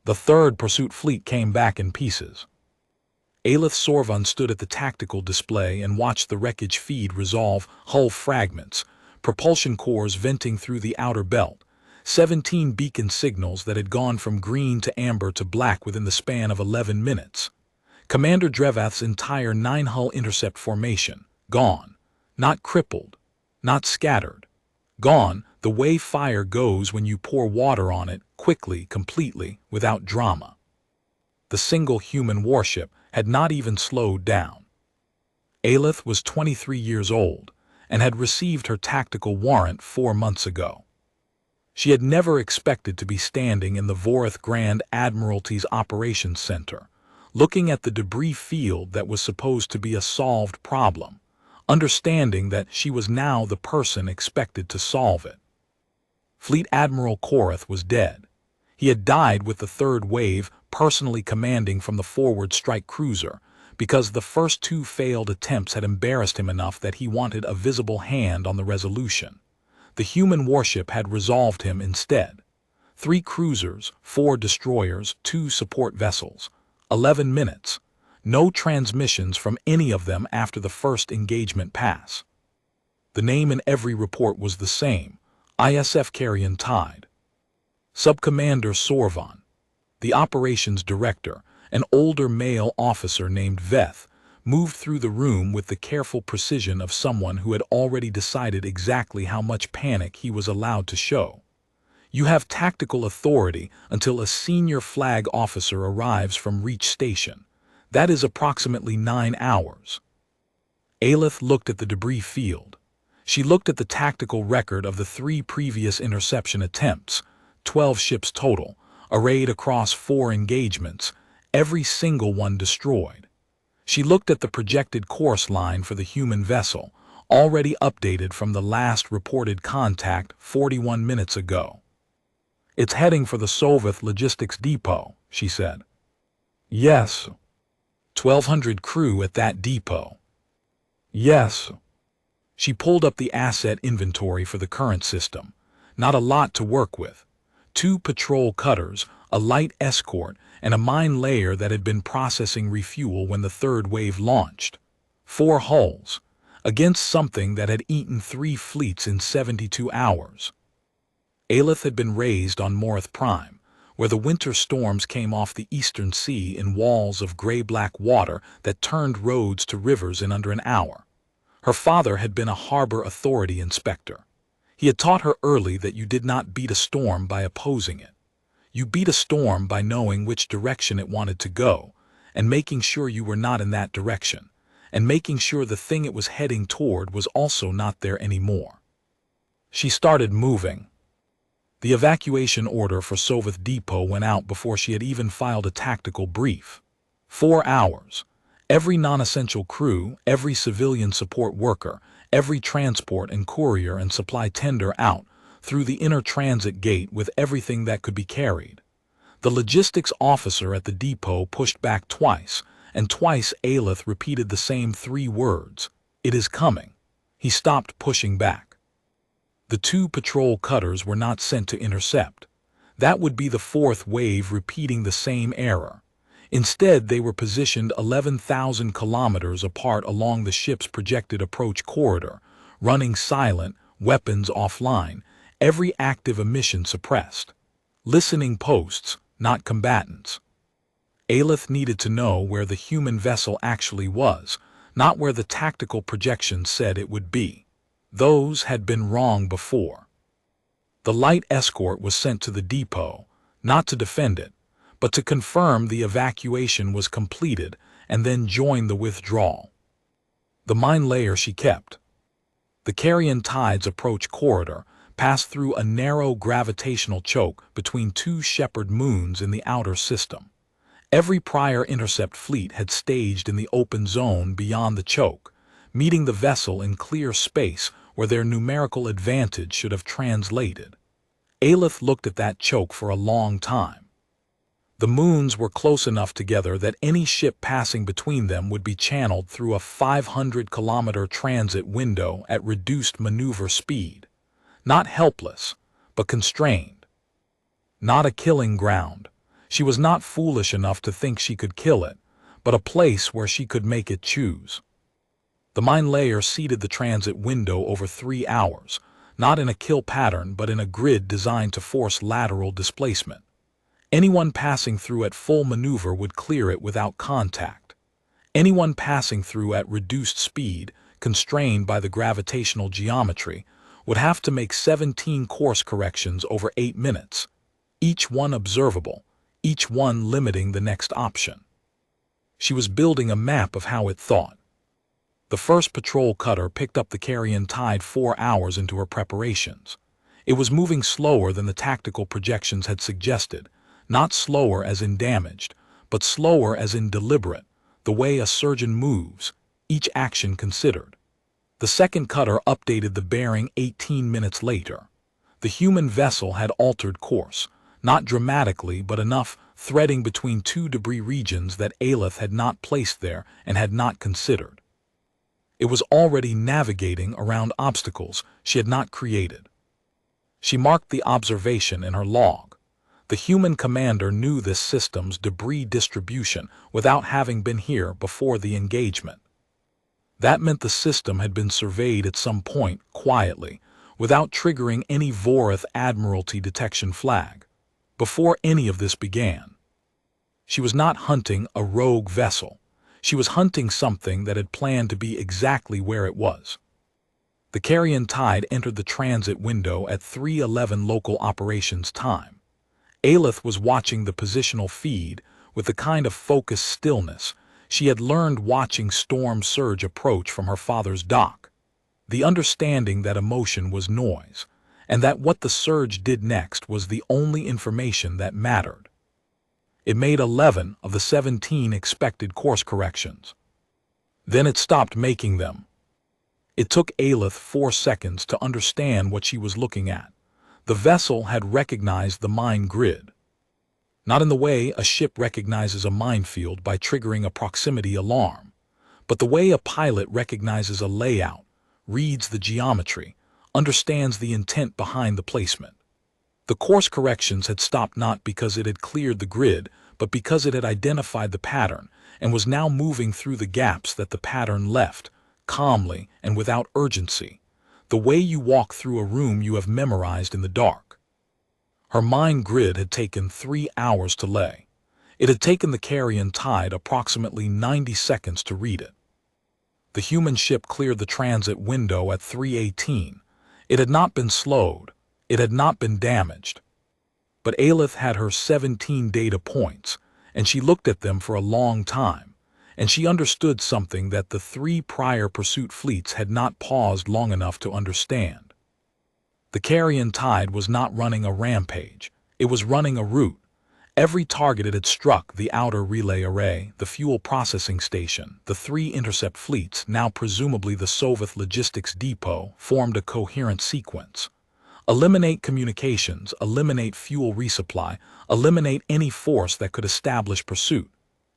The third pursuit fleet came back in pieces. Aelith Sorvan stood at the tactical display and watched the wreckage feed resolve, hull fragments, propulsion cores venting through the outer belt, 17 beacon signals that had gone from green to amber to black within the span of 11 minutes. Commander Drevath's entire 9-hull intercept formation, gone. Not crippled, not scattered. Gone, the way fire goes when you pour water on it, quickly, completely, without drama. The single human warship had not even slowed down. Aelith was 23 years old and had received her tactical warrant 4 months ago. She had never expected to be standing in the Vorith Grand Admiralty's Operations Center, looking at the debris field that was supposed to be a solved problem, understanding that she was now the person expected to solve it. Fleet Admiral Korath was dead. He had died with the third wave, personally commanding from the forward strike cruiser, because the first 2 failed attempts had embarrassed him enough that he wanted a visible hand on the resolution. The human warship had resolved him instead. 3 cruisers, 4 destroyers, 2 support vessels. 11 minutes. No transmissions from any of them after the first engagement pass. The name in every report was the same, ISF Carrion Tide. Subcommander Sorvan. The operations director, an older male officer named Veth, moved through the room with the careful precision of someone who had already decided exactly how much panic he was allowed to show. You have tactical authority until a senior flag officer arrives from Reach Station. That is approximately 9 hours. Aelith looked at the debris field. She looked at the tactical record of the 3 previous interception attempts, 12 ships total, arrayed across 4 engagements, every single one destroyed. She looked at the projected course line for the human vessel, already updated from the last reported contact 41 minutes ago. "It's heading for the Soveth Logistics Depot," she said. "Yes." 1,200 crew at that depot. "Yes." She pulled up the asset inventory for the current system. Not a lot to work with. 2 patrol cutters, a light escort, and a mine layer that had been processing refuel when the third wave launched. 4 hulls, against something that had eaten 3 fleets in 72 hours. Aelith had been raised on Morith Prime, where the winter storms came off the eastern sea in walls of gray-black water that turned roads to rivers in under an hour. Her father had been a harbor authority inspector. He had taught her early that you did not beat a storm by opposing it. You beat a storm by knowing which direction it wanted to go, and making sure you were not in that direction, and making sure the thing it was heading toward was also not there anymore. She started moving. The evacuation order for Soveth Depot went out before she had even filed a tactical brief. 4 hours. Every non-essential crew, every civilian support worker, every transport and courier and supply tender out through the inner transit gate with everything that could be carried. The logistics officer at the depot pushed back twice, and twice Aelith repeated the same 3 words. "It is coming." He stopped pushing back. The 2 patrol cutters were not sent to intercept. That would be the 4th wave repeating the same error. Instead, they were positioned 11,000 kilometers apart along the ship's projected approach corridor, running silent, weapons offline, every active emission suppressed. Listening posts, not combatants. Aelith needed to know where the human vessel actually was, not where the tactical projections said it would be. Those had been wrong before. The light escort was sent to the depot, not to defend it, but to confirm the evacuation was completed and then join the withdrawal. The mine layer she kept. The Carrion Tide's approach corridor passed through a narrow gravitational choke between 2 shepherd moons in the outer system. Every prior intercept fleet had staged in the open zone beyond the choke, meeting the vessel in clear space where their numerical advantage should have translated. Aelith looked at that choke for a long time. The moons were close enough together that any ship passing between them would be channeled through a 500-kilometer transit window at reduced maneuver speed. Not helpless, but constrained. Not a killing ground. She was not foolish enough to think she could kill it, but a place where she could make it choose. The mine layer seeded the transit window over 3 hours, not in a kill pattern but in a grid designed to force lateral displacement. Anyone passing through at full maneuver would clear it without contact. Anyone passing through at reduced speed, constrained by the gravitational geometry, would have to make 17 course corrections over 8 minutes, each one observable, each one limiting the next option. She was building a map of how it thought. The first patrol cutter picked up the carrion tide 4 hours into her preparations. It was moving slower than the tactical projections had suggested, not slower as in damaged, but slower as in deliberate, the way a surgeon moves, each action considered. The second cutter updated the bearing 18 minutes later. The human vessel had altered course, not dramatically but enough, threading between 2 debris regions that Aelith had not placed there and had not considered. It was already navigating around obstacles she had not created. She marked the observation in her log. The human commander knew this system's debris distribution without having been here before the engagement. That meant the system had been surveyed at some point, quietly, without triggering any Vorith Admiralty detection flag, before any of this began. She was not hunting a rogue vessel. She was hunting something that had planned to be exactly where it was. The carrion tide entered the transit window at 3:11 local operations time. Aelith was watching the positional feed with the kind of focused stillness she had learned watching storm surge approach from her father's dock, the understanding that emotion was noise, and that what the surge did next was the only information that mattered. It made 11 of the 17 expected course corrections. Then it stopped making them. It took Aelith 4 seconds to understand what she was looking at. The vessel had recognized the mine grid. Not in the way a ship recognizes a minefield by triggering a proximity alarm, but the way a pilot recognizes a layout, reads the geometry, understands the intent behind the placement. The course corrections had stopped not because it had cleared the grid, but because it had identified the pattern and was now moving through the gaps that the pattern left, calmly and without urgency, the way you walk through a room you have memorized in the dark. Her mind grid had taken 3 hours to lay. It had taken the carrion tide approximately 90 seconds to read it. The human ship cleared the transit window at 3:18. It had not been slowed. It had not been damaged. But Aelith had her 17 data points, and she looked at them for a long time, and she understood something that the 3 prior pursuit fleets had not paused long enough to understand. The carrion tide was not running a rampage. It was running a route. Every target it had struck, the outer relay array, the fuel processing station, the 3 intercept fleets, now presumably the Soveth logistics depot, formed a coherent sequence. Eliminate communications, eliminate fuel resupply, eliminate any force that could establish pursuit.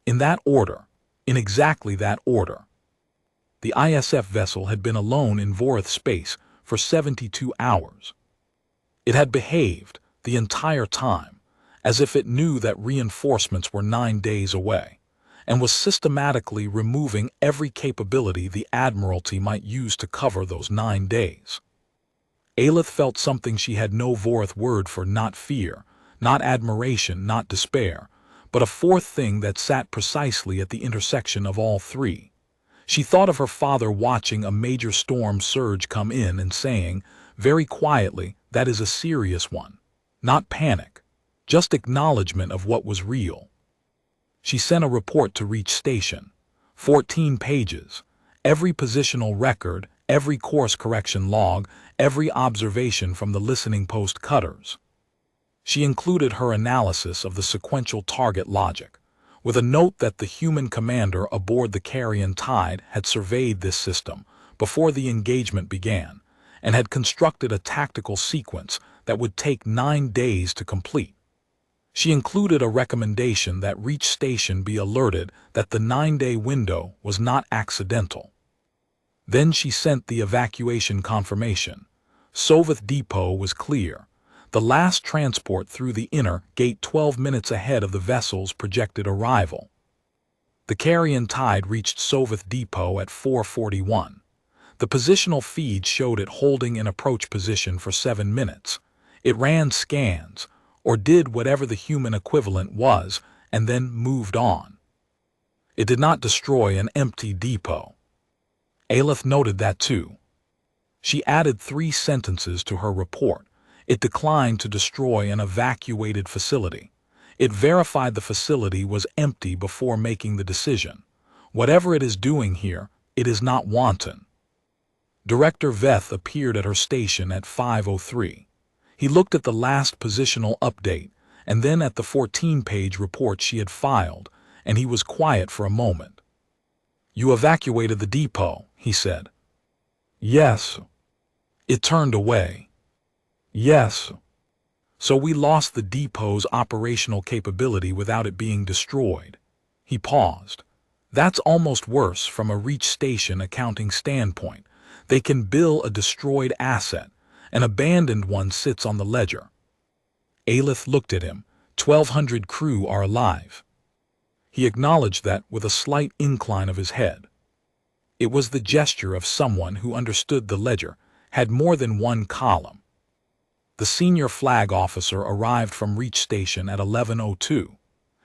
In that order, in exactly that order. The ISF vessel had been alone in Vorith space for 72 hours. It had behaved, the entire time, as if it knew that reinforcements were 9 days away, and was systematically removing every capability the Admiralty might use to cover those 9 days. Aelith felt something she had no Vorith word for, not fear, not admiration, not despair, but a fourth thing that sat precisely at the intersection of all 3. She thought of her father watching a major storm surge come in and saying, very quietly, that is a serious one. Not panic, just acknowledgement of what was real. She sent a report to Reach Station. 14 pages. Every positional record, every course correction log, every observation from the listening post cutters. She included her analysis of the sequential target logic, with a note that the human commander aboard the carrion tide had surveyed this system before the engagement began, and had constructed a tactical sequence that would take 9 days to complete. She included a recommendation that Reach Station be alerted that the 9-day window was not accidental. Then she sent the evacuation confirmation. Soveth Depot was clear. The last transport through the inner gate 12 minutes ahead of the vessel's projected arrival. The carrion tide reached Sovath Depot at 4:41. The positional feed showed it holding in approach position for 7 minutes. It ran scans, or did whatever the human equivalent was, and then moved on. It did not destroy an empty depot. Aleph noted that too. She added 3 sentences to her report. It declined to destroy an evacuated facility. It verified the facility was empty before making the decision. Whatever it is doing here, it is not wanton. Director Veth appeared at her station at 5:03. He looked at the last positional update and then at the 14-page report she had filed, and he was quiet for a moment. "You evacuated the depot," he said. "Yes." It turned away. "Yes. So we lost the depot's operational capability without it being destroyed." He paused. "That's almost worse from a reach station accounting standpoint. They can bill a destroyed asset. An abandoned one sits on the ledger." Aleph looked at him. 1,200 crew are alive. He acknowledged that with a slight incline of his head. It was the gesture of someone who understood the ledger, had more than one column. The senior flag officer arrived from Reach Station at 11:02.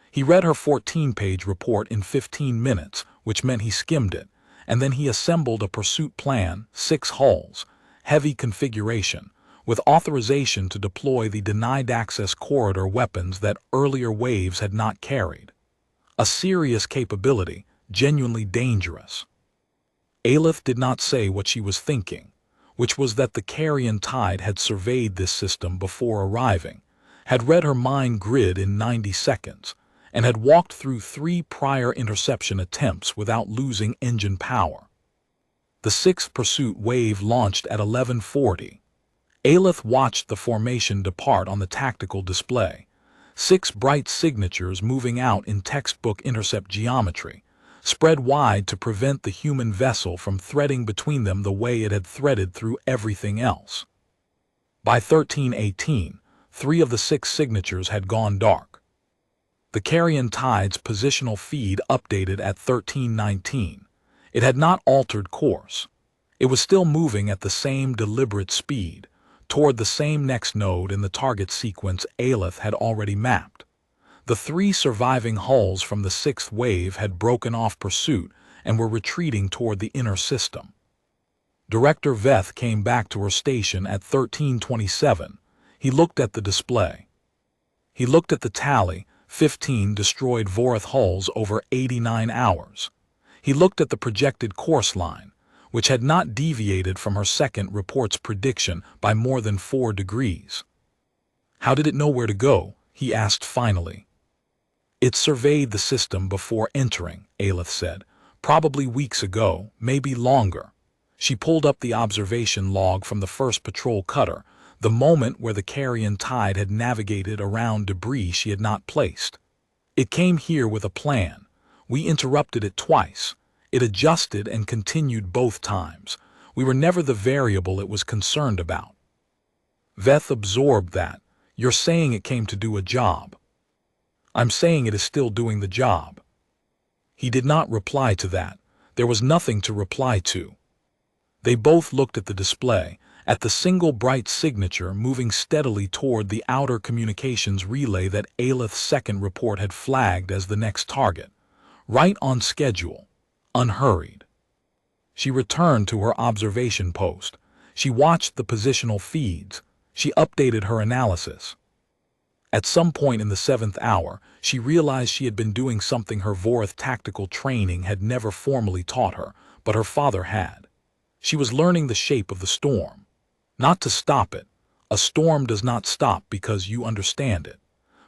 He read her 14-page report in 15 minutes, which meant he skimmed it, and then he assembled a pursuit plan, 6 hulls, heavy configuration, with authorization to deploy the denied access corridor weapons that earlier waves had not carried. A serious capability, genuinely dangerous. Aleph did not say what she was thinking, which was that the carrion tide had surveyed this system before arriving, had read her mind grid in 90 seconds, and had walked through 3 prior interception attempts without losing engine power. The 6th pursuit wave launched at 11:40. Aleph watched the formation depart on the tactical display. 6 bright signatures moving out in textbook intercept geometry, spread wide to prevent the human vessel from threading between them the way it had threaded through everything else. By 13:18, 3 of the 6 signatures had gone dark. The carrion tide's positional feed updated at 13:19. It had not altered course. It was still moving at the same deliberate speed, toward the same next node in the target sequence Aleph had already mapped. The 3 surviving hulls from the 6th wave had broken off pursuit and were retreating toward the inner system. Director Veth came back to her station at 13:27. He looked at the display. He looked at the tally, 15 destroyed Vorath hulls over 89 hours. He looked at the projected course line, which had not deviated from her second report's prediction by more than 4 degrees. "How did it know where to go?" he asked finally. "It surveyed the system before entering," Aleph said. "Probably weeks ago, maybe longer." She pulled up the observation log from the first patrol cutter, the moment where the carrion tide had navigated around debris she had not placed. "It came here with a plan. We interrupted it twice. It adjusted and continued both times. We were never the variable it was concerned about." Veth absorbed that. "You're saying it came to do a job." "I'm saying it is still doing the job." He did not reply to that. There was nothing to reply to. They both looked at the display, at the single bright signature moving steadily toward the outer communications relay that Aleph's second report had flagged as the next target. Right on schedule. Unhurried. She returned to her observation post. She watched the positional feeds. She updated her analysis. At some point in the 7th hour, she realized she had been doing something her Vorath tactical training had never formally taught her, but her father had. She was learning the shape of the storm. Not to stop it. A storm does not stop because you understand it,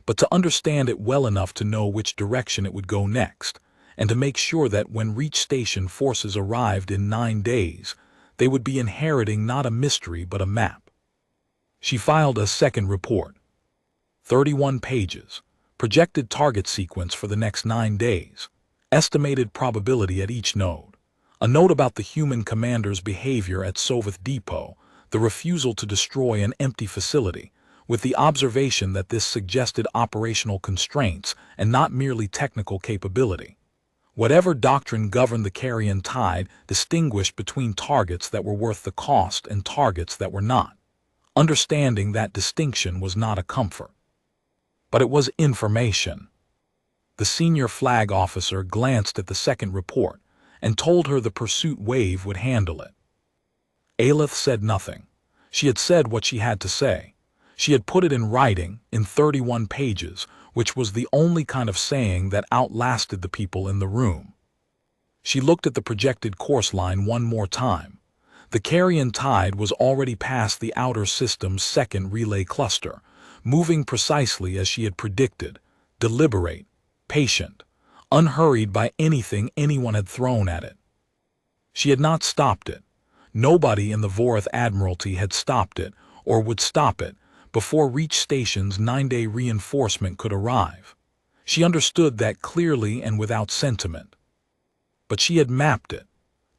but to understand it well enough to know which direction it would go next, and to make sure that when Reach Station forces arrived in 9 days, they would be inheriting not a mystery but a map. She filed a second report. 31 pages. Projected target sequence for the next 9 days. Estimated probability at each node. A note about the human commander's behavior at Sovath Depot, the refusal to destroy an empty facility, with the observation that this suggested operational constraints and not merely technical capability. Whatever doctrine governed the carrion tide distinguished between targets that were worth the cost and targets that were not. Understanding that distinction was not a comfort. But it was information. The senior flag officer glanced at the second report and told her the pursuit wave would handle it. Aelith said nothing. She had said what she had to say. She had put it in writing in 31 pages, which was the only kind of saying that outlasted the people in the room. She looked at the projected course line one more time. The carrion tide was already past the outer system's second relay cluster, moving precisely as she had predicted, deliberate, patient, unhurried by anything anyone had thrown at it. She had not stopped it. Nobody in the Vorath Admiralty had stopped it, or would stop it, before Reach Station's 9-day reinforcement could arrive. She understood that clearly and without sentiment. But she had mapped it.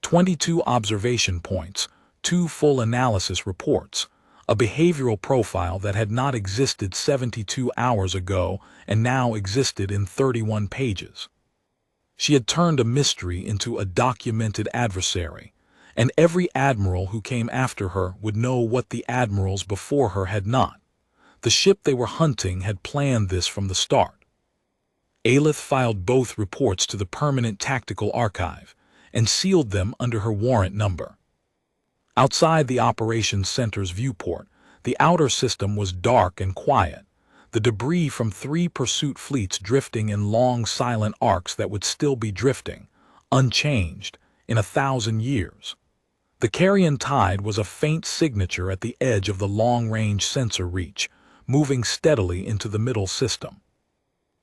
22 observation points, 2 full analysis reports, a behavioral profile that had not existed 72 hours ago and now existed in 31 pages. She had turned a mystery into a documented adversary, and every admiral who came after her would know what the admirals before her had not. The ship they were hunting had planned this from the start. Aelith filed both reports to the Permanent Tactical Archive and sealed them under her warrant number. Outside the operations center's viewport, the outer system was dark and quiet, the debris from 3 pursuit fleets drifting in long silent arcs that would still be drifting, unchanged, in 1,000 years. The carrion tide was a faint signature at the edge of the long-range sensor reach, moving steadily into the middle system.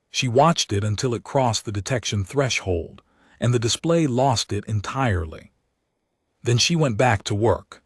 She watched it until it crossed the detection threshold, and the display lost it entirely. Then she went back to work.